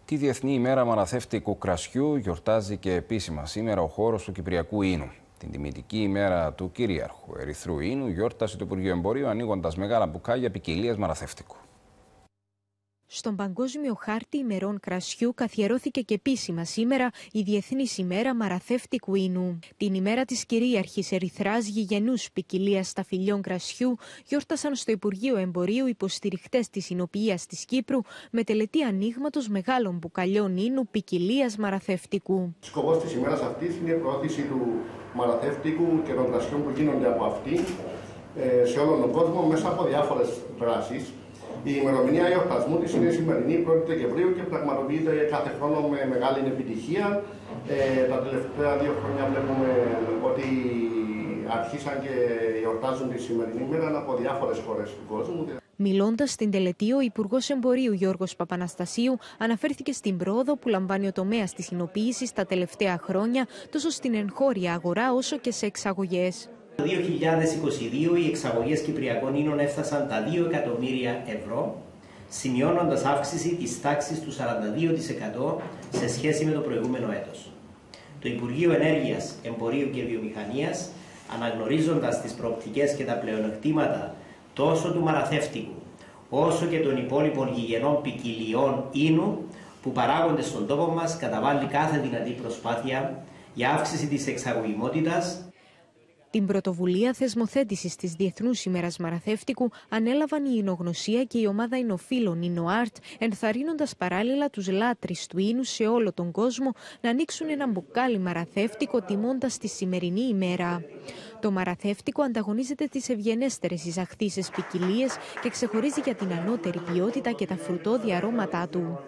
Τη Διεθνή ημέρα μαραθεύτικου κρασιού γιορτάζει και επίσημα σήμερα ο χώρος του Κυπριακού Ίνου. Την τιμητική ημέρα του κυρίαρχου ερυθρού ίνου γιόρτασε το Υπουργείο Εμπορίου ανοίγοντας μεγάλα μπουκάλια ποικιλίας μαραθεύτικου. Στον Παγκόσμιο Χάρτη ημερών κρασιού καθιερώθηκε και επίσημα σήμερα η Διεθνής ημέρα μαραθεύτικου ίνου. Την ημέρα της κυρίαρχης ερυθράς γηγενούς ποικιλίας σταφυλιών κρασιού γιόρτασαν στο Υπουργείο Εμπορίου υποστηριχτές της Ινοποιίας της Κύπρου με τελετή ανοίγματος μεγάλων μπουκαλιών ίνου ποικιλίας μαραθεύτικου. Σκοπός της ημέρας αυτής είναι η προώθηση του μαραθεύτικου και των κρασιών που γίνονται από αυτή σε όλο τον κόσμο μέσα από διάφορες δράσεις. Η ημερομηνία εορτασμού της είναι η σημερινή 1η Δεκεμβρίου και πραγματοποιείται κάθε χρόνο με μεγάλη επιτυχία. Τα τελευταία 2 χρόνια βλέπουμε ότι αρχίσαν και εορτάζουν τη σημερινή ημέρα από διάφορες χώρες του κόσμου. Μιλώντας στην τελετή, ο Υπουργός Εμπορίου Γιώργος Παπαναστασίου αναφέρθηκε στην πρόοδο που λαμβάνει ο τομέας της ινοποίησης τα τελευταία χρόνια, τόσο στην εγχώρια αγορά όσο και σε εξαγωγές. Το 2022 οι εξαγωγές κυπριακών ίνων έφτασαν τα 2 εκατομμύρια ευρώ, σημειώνοντας αύξηση της τάξης του 42% σε σχέση με το προηγούμενο έτος. Το Υπουργείο Ενέργειας, Εμπορίου και Βιομηχανίας, αναγνωρίζοντας τις προοπτικές και τα πλεονεκτήματα τόσο του μαραθεύτικου, όσο και των υπόλοιπων γηγενών ποικιλιών ίνου που παράγονται στον τόπο μας, καταβάλει κάθε δυνατή προσπάθεια για αύξηση της εξαγωγιμότητας. Την πρωτοβουλία θεσμοθέτησης της Διεθνούς ημέρας μαραθεύτικου ανέλαβαν η Ινογνωσία και η ομάδα Ινοφίλων Ιννοάρτ, ενθαρρύνοντας παράλληλα τους λάτρεις του ίνου σε όλο τον κόσμο να ανοίξουν ένα μπουκάλι μαραθεύτικο τιμώντας τη σημερινή ημέρα. Το μαραθεύτικο ανταγωνίζεται τις ευγενέστερες εισαχθήσεις ποικιλίες και ξεχωρίζει για την ανώτερη ποιότητα και τα φρουτώδη αρώματά του.